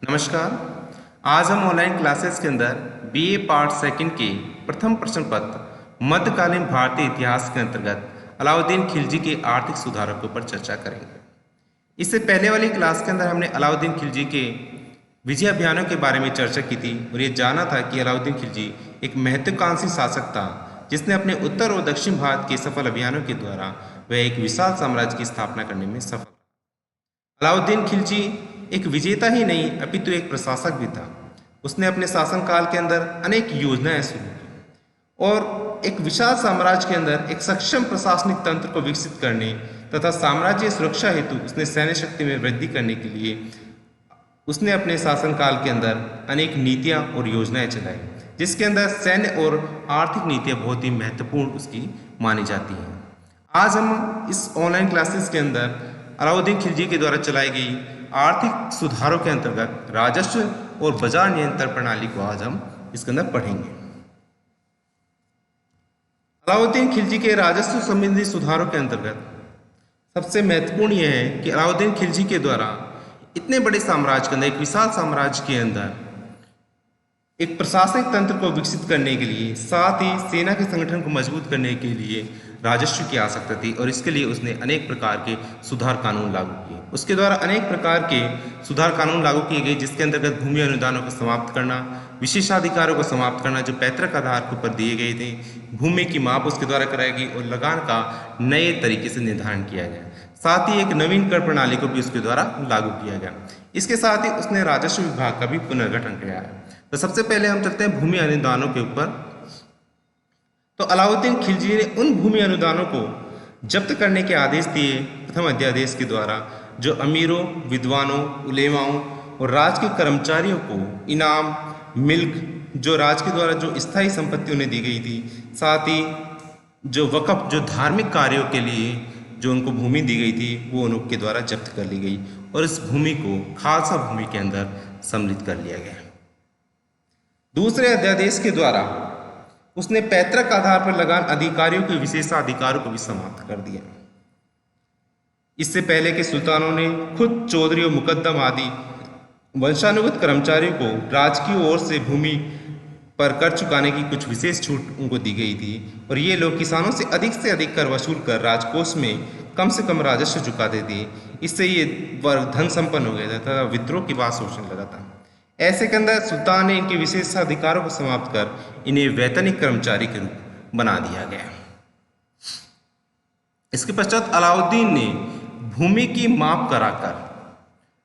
नमस्कार। आज हम ऑनलाइन क्लासेस के अंदर बीए पार्ट सेकंड के प्रथम प्रश्न पत्र मध्यकालीन भारतीय इतिहास के अंतर्गत अलाउद्दीन खिलजी के आर्थिक सुधारों के ऊपर चर्चा करेंगे। इससे पहले वाली क्लास के अंदर हमने अलाउद्दीन खिलजी के विजय अभियानों के बारे में चर्चा की थी और ये जाना था कि अलाउद्दीन खिलजी एक महत्वाकांक्षी शासक था जिसने अपने उत्तर और दक्षिण भारत के सफल अभियानों के द्वारा वह एक विशाल साम्राज्य की स्थापना करने में सफल। अलाउद्दीन खिलजी एक विजेता ही नहीं अपितु एक प्रशासक भी था। उसने अपने शासनकाल के अंदर अनेक योजनाएं शुरू की और एक विशाल साम्राज्य के अंदर एक सक्षम प्रशासनिक तंत्र को विकसित करने तथा साम्राज्य सुरक्षा हेतु उसने सैन्य शक्ति में वृद्धि करने के लिए उसने अपने शासनकाल के अंदर अनेक नीतियां और योजनाएं चलाई, जिसके अंदर सैन्य और आर्थिक नीतियां बहुत ही महत्वपूर्ण उसकी मानी जाती हैं। आज हम इस ऑनलाइन क्लासेस के अंदर अलाउद्दीन खिलजी के द्वारा चलाई गई आर्थिक सुधारों के अंतर्गत राजस्व और बाजार नियंत्रण प्रणाली को आज हम इसके अंदर पढ़ेंगे। अलाउद्दीन खिलजी के राजस्व संबंधी सुधारों के अंतर्गत सबसे महत्वपूर्ण यह है कि अलाउद्दीन खिलजी के द्वारा इतने बड़े साम्राज्य के अंदर, एक विशाल साम्राज्य के अंदर एक प्रशासनिक तंत्र को विकसित करने के लिए, साथ ही सेना के संगठन को मजबूत करने के लिए राजस्व की आवश्यकता थी और इसके लिए उसने अनेक प्रकार के सुधार कानून लागू किए। उसके द्वारा अनेक प्रकार के सुधार कानून लागू किए गए, जिसके अंतर्गत भूमि अनुदानों को समाप्त करना, विशेषाधिकारों को समाप्त करना जो पैतृक आधार के ऊपर दिए गए थे, भूमि की माप उसके द्वारा कराई गई और लगान का नए तरीके से निर्धारण किया गया। साथ ही एक नवीन कर प्रणाली को भी उसके द्वारा लागू किया गया। इसके साथ ही उसने राजस्व विभाग का भी पुनर्गठन किया है। तो सबसे पहले हम चलते हैं भूमि अनुदानों के ऊपर। तो अलाउद्दीन खिलजी ने उन भूमि अनुदानों को जब्त करने के आदेश दिए प्रथम अध्यादेश के द्वारा, जो अमीरों, विद्वानों, उलेमाओं और राज के कर्मचारियों को इनाम, मिल्क, जो राज के द्वारा जो स्थायी संपत्ति उन्हें दी गई थी, साथ ही जो वक़्फ़, जो धार्मिक कार्यों के लिए जो उनको भूमि दी गई थी, वो उनके द्वारा जब्त कर ली गई और इस भूमि को खालसा भूमि के अंदर सम्मिलित कर लिया गया। दूसरे अध्यादेश के द्वारा उसने पैतृक आधार पर लगान अधिकारियों के विशेषाधिकारों को भी समाप्त कर दिया। इससे पहले के सुल्तानों ने खुद चौधरी और मुकद्दम आदि वंशानुगत कर्मचारियों को राजकीय ओर से भूमि पर कर चुकाने की कुछ विशेष छूट उनको दी गई थी और ये लोग किसानों से अधिक कर वसूल कर राजकोष में कम से कम राजस्व चुकाते थे। इससे ये वर्ग धन संपन्न हो गया था तथा विद्रोह की बात सोचने लगा था। ऐसे के अंदर सुल्तान ने इनके विशेषाधिकारों को समाप्त कर इन्हें वैतनिक कर्मचारी के रूप बना दिया गया। इसके पश्चात अलाउद्दीन ने भूमि की माप कराकर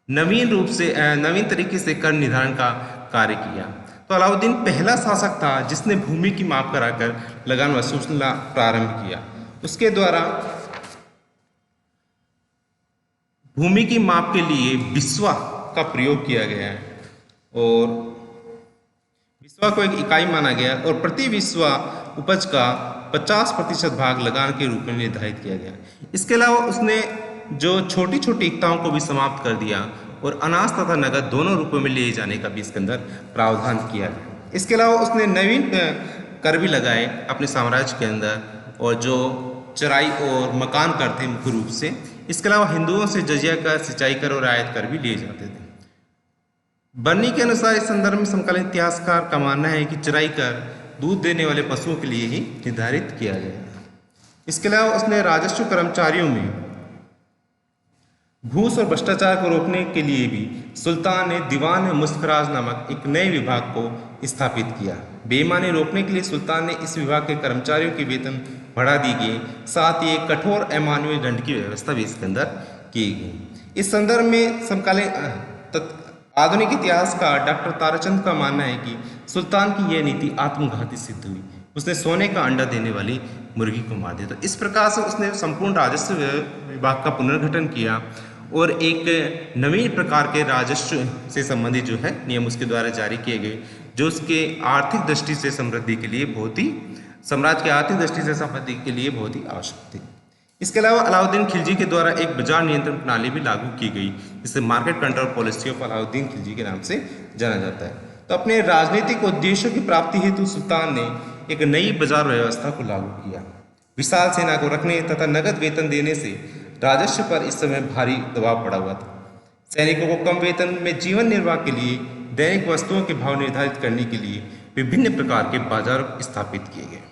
नवीन तरीके से कर निर्धारण का कार्य किया। तो अलाउद्दीन पहला शासक था जिसने भूमि की माप कराकर लगान वसूलना प्रारंभ किया। उसके द्वारा भूमि की माप के लिए बिस्वा का प्रयोग किया गया है और बिस्वा को एक इकाई माना गया और प्रति बिस्वा उपज का 50% भाग लगान के रूप में निर्धारित किया गया। इसके अलावा उसने जो छोटी छोटी एकताओं को भी समाप्त कर दिया और अनाज तथा नगद दोनों रूपों में लिए जाने का भी इसके अंदर प्रावधान किया गया। इसके अलावा उसने नवीन कर भी लगाए अपने साम्राज्य के अंदर, और जो चराई और मकान कर थे मुख्य रूप से। इसके अलावा हिंदुओं से जजिया कर, सिंचाई कर और आयत कर भी लिए जाते थे। बर्नी के अनुसार इस संदर्भ में समकालीन इतिहासकार का मानना है कि चराई कर दूध देने वाले पशुओं के लिए ही निर्धारित किया गया। इसके अलावा उसने राजस्व कर्मचारियों में घूस और भ्रष्टाचार को रोकने के लिए भी सुल्तान ने दीवान मुस्तखराज नामक एक नए विभाग को स्थापित किया। बेईमानी रोकने के लिए सुल्तान ने इस विभाग के कर्मचारियों की वेतन बढ़ा दी गई, साथ ही एक कठोर अमानवीय दंड की व्यवस्था भी इसके अंदर की गई। इस संदर्भ में समकालीन आधुनिक इतिहासकार डॉक्टर ताराचंद का मानना है कि सुल्तान की यह नीति आत्मघाती सिद्ध हुई। उसने सोने का अंडा देने वाली मुर्गी को मार दिया। तो इस प्रकार से उसने संपूर्ण राजस्व विभाग का पुनर्गठन किया और एक नवीन प्रकार के राजस्व से संबंधित जो है नियम उसके द्वारा जारी किए गए, जो उसके आर्थिक दृष्टि से समृद्धि के लिए साम्राज्य के आर्थिक दृष्टि से समृद्धि के लिए बहुत ही आवश्यक थी। इसके अलावा अलाउद्दीन खिलजी के द्वारा एक बाजार नियंत्रण प्रणाली भी लागू की गई, जिसे market control policy of Alauddin Khilji के नाम से जाना जाता है। तो अपने राजनीतिक उद्देश्यों की प्राप्ति हेतु सुल्तान ने एक नई बाजार व्यवस्था को लागू किया। विशाल सेना को रखने तथा नगद वेतन देने से राजस्व पर इस समय भारी दबाव पड़ा हुआ था। सैनिकों को कम वेतन में जीवन निर्वाह के लिए दैनिक वस्तुओं के भाव निर्धारित करने के लिए विभिन्न प्रकार के बाजार स्थापित किए गए।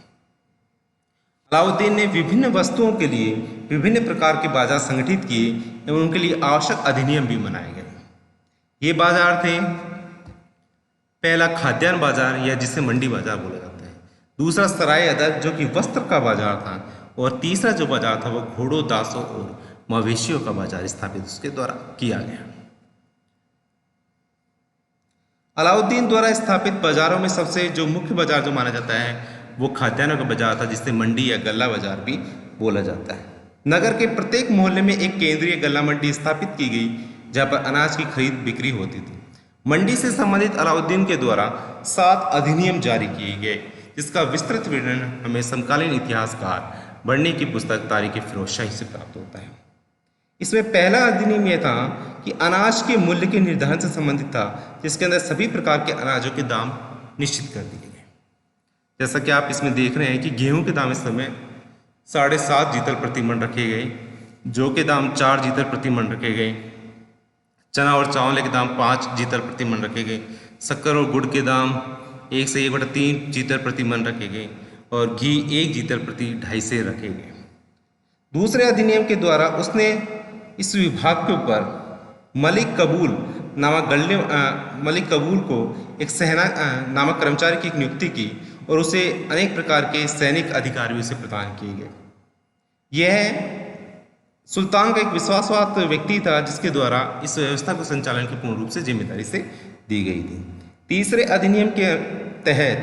अलाउद्दीन ने विभिन्न वस्तुओं के लिए विभिन्न प्रकार के बाजार संगठित किए एवं उनके लिए आवश्यक अधिनियम भी बनाए गए। ये बाजार थे, पहला खाद्यान्न बाजार या जिसे मंडी बाजार बोला जाता है, दूसरा सराय अदद जो कि वस्त्र का बाजार था, और तीसरा जो बाजार था वो घोड़ों, दासों और मवेशियों का बाजार स्थापित उसके द्वारा किया गया। अलाउद्दीन द्वारा स्थापित बाजारों में सबसे जो मुख्य बाजार जो माना जाता है वो खाद्यान्नों का बाजार था, जिसे मंडी या गल्ला बाजार भी बोला जाता है। नगर के प्रत्येक मोहल्ले में एक केंद्रीय गल्ला मंडी स्थापित की गई जहाँ पर अनाज की खरीद बिक्री होती थी। मंडी से संबंधित अलाउद्दीन के द्वारा 7 अधिनियम जारी किए गए, जिसका विस्तृत वर्णन हमें समकालीन इतिहासकार बढ़ने की पुस्तक तारीख फिरोज शाही से प्राप्त होता है। इसमें पहला अधिनियम यह था कि अनाज के मूल्य के निर्धारण से संबंधित था, जिसके अंदर सभी प्रकार के अनाजों के दाम निश्चित कर दिए गए। जैसा कि आप इसमें देख रहे हैं कि गेहूं के दाम इस समय 7.5 जीतल प्रति मन रखे गए, जौ के दाम 4 जीतल प्रति मन रखे गए, चना और चावल के दाम 5 जीतल प्रति मन रखे गए, शक्कर और गुड़ के दाम 1 से 1/3 जीतल प्रति मन रखे गए, और घी 1 जीतल प्रति 250 रखे गए। दूसरे अधिनियम के द्वारा उसने इस विभाग के ऊपर मलिक कबूल को एक सहना नामक कर्मचारी की नियुक्ति की, और उसे अनेक प्रकार के सैनिक अधिकार भी उसे प्रदान किए गए। यह सुल्तान का एक विश्वासपात्र व्यक्ति था, जिसके द्वारा इस व्यवस्था को संचालन की पूर्ण रूप से जिम्मेदारी से दी गई थी। तीसरे अधिनियम के तहत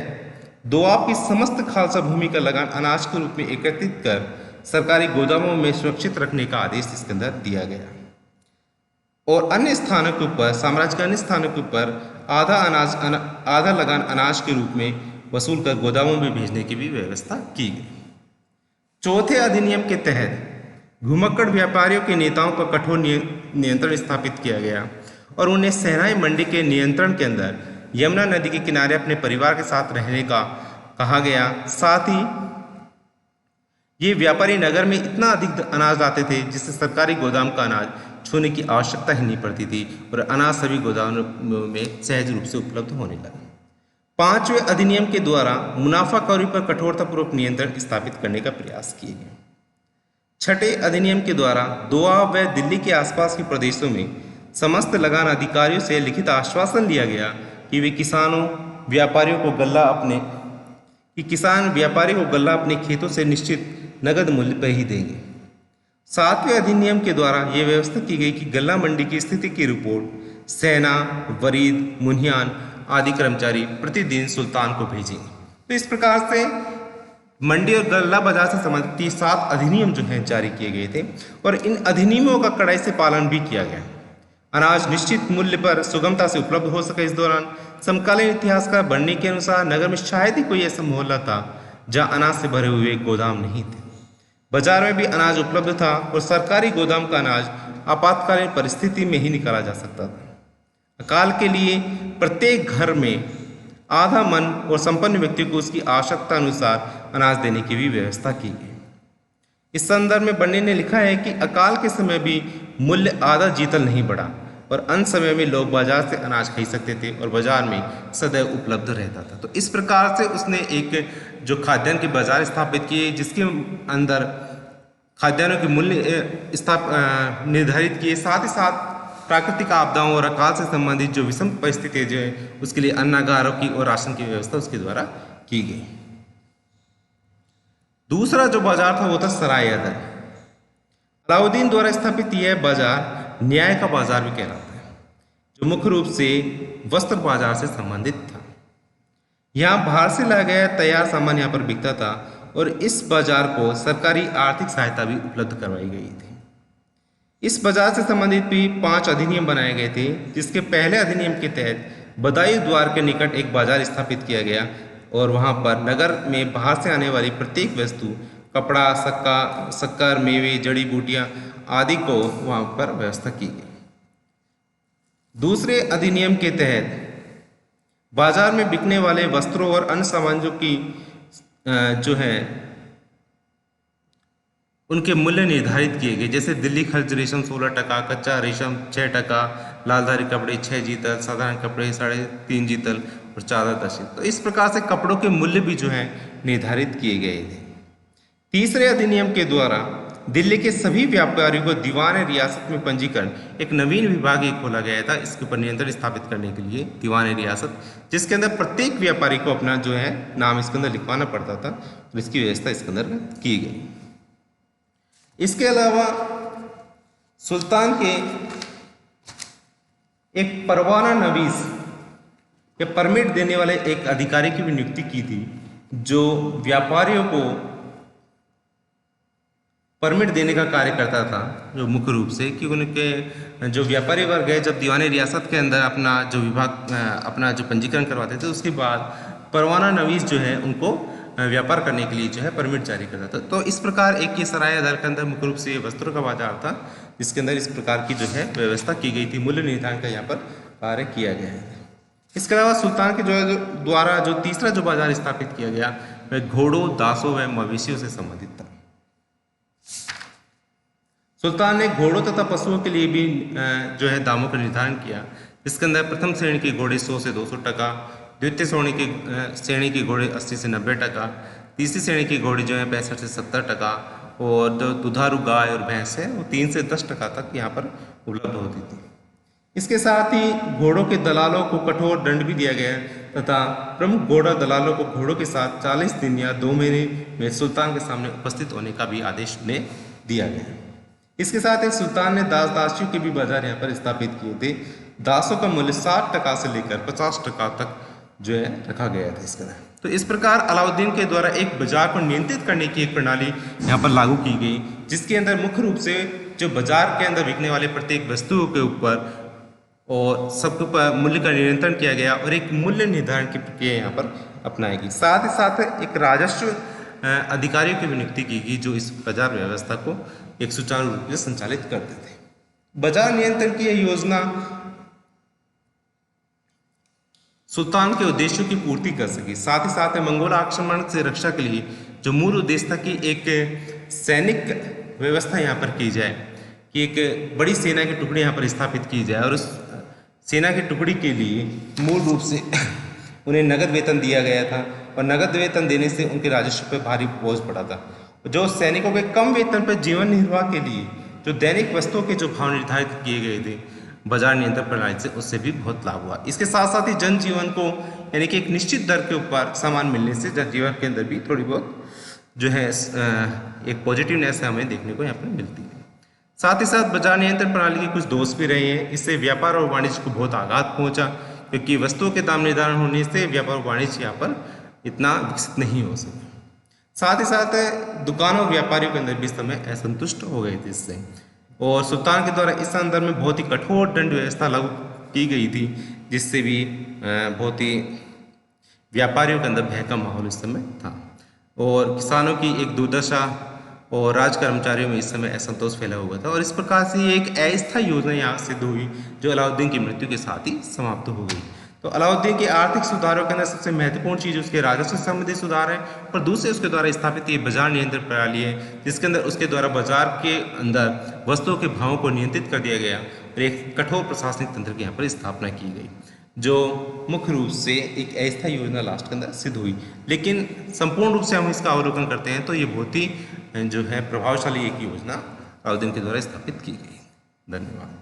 दोआब की समस्त खालसा भूमि का लगान अनाज के रूप में एकत्रित कर सरकारी गोदामों में सुरक्षित रखने का आदेश इसके अंदर दिया गया, और अन्य स्थानों के ऊपर, साम्राज्य के अन्य स्थानों के ऊपर आधा लगान अनाज के रूप में वसूल कर गोदामों में भेजने की भी व्यवस्था की गई। चौथे अधिनियम के तहत घुमक्कड़ व्यापारियों के नेताओं का कठोर नियंत्रण स्थापित किया गया, और उन्हें सहनाई मंडी के नियंत्रण के अंदर यमुना नदी के किनारे अपने परिवार के साथ रहने का कहा गया। साथ ही ये व्यापारी नगर में इतना अधिक अनाज लाते थे जिससे सरकारी गोदाम का अनाज छूने की आवश्यकता ही नहीं पड़ती थी, और अनाज सभी गोदामों में सहज रूप से उपलब्ध होने लगा। पांचवें अधिनियम के द्वारा मुनाफाखोरी पर कठोरतापूर्वक नियंत्रण स्थापित करने का प्रयास किए गए। छठे अधिनियम के द्वारा दोआब व दिल्ली के आसपास के प्रदेशों में समस्त लगान अधिकारियों से लिखित आश्वासन लिया गया कि वे व्यापारियों को गल्ला अपने खेतों से निश्चित नगद मूल्य पर ही देंगे। सातवें अधिनियम के द्वारा यह व्यवस्था की गई कि गल्ला मंडी की स्थिति की रिपोर्ट सेना, वरीद, मुन्हियान आदि कर्मचारी प्रतिदिन सुल्तान को भेजेंगे। तो इस प्रकार से मंडी और गल्ला बाजार से संबंधित 7 अधिनियम जो हैं जारी किए गए थे, और इन अधिनियमों का कड़ाई से पालन भी किया गया। अनाज निश्चित मूल्य पर सुगमता से उपलब्ध हो सके। इस दौरान समकालीन इतिहासकार बढ़ने के अनुसार नगर में शायद ही कोई ऐसा मोहल्ला था जहां अनाज से भरे हुए गोदाम नहीं थे। बाजार में भी अनाज उपलब्ध था, और सरकारी गोदाम का अनाज आपातकालीन परिस्थिति में ही निकाला जा सकता था। अकाल के लिए प्रत्येक घर में आधा मन और संपन्न व्यक्ति को उसकी आवश्यकता अनुसार अनाज देने की भी व्यवस्था की गई। इस संदर्भ में बन्ने ने लिखा है कि अकाल के समय भी मूल्य आधा जीतल नहीं बढ़ा, और अन्य समय में लोग बाजार से अनाज खरीद सकते थे और बाजार में सदैव उपलब्ध रहता था। तो इस प्रकार से उसने एक जो खाद्यान्न के बाजार स्थापित किए, जिसके अंदर खाद्यान्नों के मूल्य निर्धारित किए, साथ ही साथ प्राकृतिक आपदाओं और अकाल से संबंधित जो विषम परिस्थितियाँ जो है उसके लिए अन्नागारों की और राशन की व्यवस्था उसके द्वारा की गई। दूसरा जो बाजार था वो था सराय अदद। अलाउद्दीन द्वारा स्थापित यह बाजार न्याय का बाजार भी कहलाता है, जो मुख्य रूप से वस्त्र बाजार से संबंधित था। यहाँ बाहर से लाया गया तैयार सामान यहाँ पर बिकता था, और इस बाजार को सरकारी आर्थिक सहायता भी उपलब्ध करवाई गई थी। इस बाजार से संबंधित भी 5 अधिनियम बनाए गए थे, जिसके पहले अधिनियम के तहत बदायूं द्वार के निकट एक बाजार स्थापित किया गया, और वहाँ पर नगर में बाहर से आने वाली प्रत्येक वस्तु, कपड़ा, शक्कर, मेवे, जड़ी बूटियाँ आदि को वहाँ पर व्यवस्था की गई। दूसरे अधिनियम के तहत बाजार में बिकने वाले वस्त्रों और अन्य सामानों की जो है उनके मूल्य निर्धारित किए गए, जैसे दिल्ली खर्च रेशम 16%, कच्चा रेशम 6%, लालधारी कपड़े 6 जीतल, साधारण कपड़े 3.5 जीतल और चादर 10 जीतल। तो इस प्रकार से कपड़ों के मूल्य भी जो है निर्धारित किए गए थे। तीसरे अधिनियम के द्वारा दिल्ली के सभी व्यापारियों को दीवान रियासत में पंजीकरण, एक नवीन विभाग एक खोला गया था इसके ऊपर नियंत्रण स्थापित करने के लिए, दीवान रियासत, जिसके अंदर प्रत्येक व्यापारी को अपना जो है नाम इसके अंदर लिखवाना पड़ता था और इसकी व्यवस्था इसके अंदर की गई। इसके अलावा सुल्तान के एक परवाना नवीस या परमिट देने वाले एक अधिकारी की भी नियुक्ति की थी, जो व्यापारियों को परमिट देने का कार्य करता था, जो मुख्य रूप से कि उनके जो व्यापारी वर्ग है जब दीवानी रियासत के अंदर अपना जो विभाग अपना जो पंजीकरण करवाते थे, उसके बाद परवाना नवीस जो है उनको व्यापार करने के लिए जो है परमिट जारी करता था। तो इस प्रकार एक ये सराय अदालत के अंदर मुख्य रूप से ये वस्त्रों का बाजार था, जिसके अंदर इस प्रकार की जो है व्यवस्था की गई थी, मूल्य निर्धारण का यहाँ पर कार्य किया गया है। इसके अलावा सुल्तान के जो द्वारा जो तीसरा जो बाजार स्थापित किया गया वह घोड़ों, दासों व मवेशियों से संबंधित था। सुल्तान ने घोड़ों तथा पशुओं के लिए भी जो है दामों का निर्धारण किया, इसके अंदर प्रथम श्रेणी के घोड़े 100 से 200%, द्वितीय श्रेणी के घोड़े 80 से 90%, तीसरी श्रेणी के घोड़े जो है 65 से 70%, और जो दुधारू गाय और भैंस है वो 3 से 10% तक यहाँ पर उपलब्ध होती थी। इसके साथ ही घोड़ों के दलालों को कठोर दंड भी दिया गया तथा प्रमुख घोड़ा दलालों को घोड़ों के साथ 40 दिन या 2 महीने में सुल्तान के सामने उपस्थित होने का भी आदेश उन्हें दिया गया। इसके साथ ही सुल्तान ने दास दासियों के भी बाजार यहाँ पर स्थापित किए थे। दासों का मूल्य 60% से लेकर 50% तक जो है रखा गया था इसका। तो इस प्रकार अलाउद्दीन के द्वारा एक बाजार को नियंत्रित करने की एक प्रणाली यहाँ पर लागू की गई, जिसके अंदर मुख्य रूप से जो बाजार के अंदर बिकने वाले प्रत्येक वस्तुओं के ऊपर और सबके ऊपर मूल्य का नियंत्रण किया गया और एक मूल्य निर्धारण की प्रक्रिया यहाँ पर अपनाई गई। साथ ही साथ एक राजस्व अधिकारियों की भी नियुक्ति की गई, जो इस बाजार व्यवस्था को एक सुचारू रूप से संचालित करते थे। बाजार नियंत्रण की यह योजना सुल्तान के उद्देश्यों की पूर्ति कर सकी। साथ ही साथ मंगोल आक्रमण से रक्षा के लिए जो मूल उद्देश्य था कि एक सैनिक व्यवस्था यहाँ पर की जाए, कि एक बड़ी सेना की टुकड़ी यहाँ पर स्थापित की जाए, और उस सेना की टुकड़ी के लिए मूल रूप से उन्हें नगद वेतन दिया गया था, और नगद वेतन देने से उनके राजस्व पर भारी बोझ पड़ा था। जो सैनिकों के कम वेतन पर जीवन निर्वाह के लिए जो दैनिक वस्तुओं के जो भाव निर्धारित किए गए थे बाजार नियंत्रण प्रणाली से, उससे भी बहुत लाभ हुआ। इसके साथ साथ ही जनजीवन को यानी कि एक निश्चित दर के ऊपर सामान मिलने से जनजीवन के अंदर भी थोड़ी बहुत जो है एक पॉजिटिवनेस हमें देखने को यहाँ पर मिलती है। साथ ही साथ बाजार नियंत्रण प्रणाली के कुछ दोष भी रहे हैं। इससे व्यापार और वाणिज्य को बहुत आघात पहुंचा, क्योंकि वस्तुओं के दाम निर्धारण होने से व्यापार और वाणिज्य यहाँ पर इतना विकसित नहीं हो सका। साथ ही साथ दुकानों और व्यापारियों के अंदर भी इस समय असंतुष्ट हो गए थे इससे, और सुल्तान के द्वारा इस संदर्भ में बहुत ही कठोर दंड व्यवस्था लागू की गई थी, जिससे भी बहुत ही व्यापारियों के अंदर भय का माहौल इस समय था, और किसानों की एक दुर्दशा और राज कर्मचारियों में इस समय असंतोष फैला हुआ था। और इस प्रकार से एक अस्थायी योजना यहाँ सिद्ध हुई, जो अलाउद्दीन की मृत्यु के साथ ही समाप्त हो गई। तो अलाउद्दीन के आर्थिक सुधारों के अंदर सबसे महत्वपूर्ण चीज़ उसके राजस्व संबंधी सुधार है, और दूसरे उसके द्वारा स्थापित ये बाजार नियंत्रण प्रणाली है, जिसके अंदर उसके द्वारा बाजार के अंदर वस्तुओं के भावों को नियंत्रित कर दिया गया और एक कठोर प्रशासनिक तंत्र की यहाँ पर स्थापना की गई, जो मुख्य रूप से एक अस्थायी योजना लास्ट के अंदर सिद्ध हुई। लेकिन संपूर्ण रूप से हम इसका अवलोकन करते हैं तो ये बहुत ही जो है प्रभावशाली एक योजना अलाउद्दीन के द्वारा स्थापित की गई। धन्यवाद।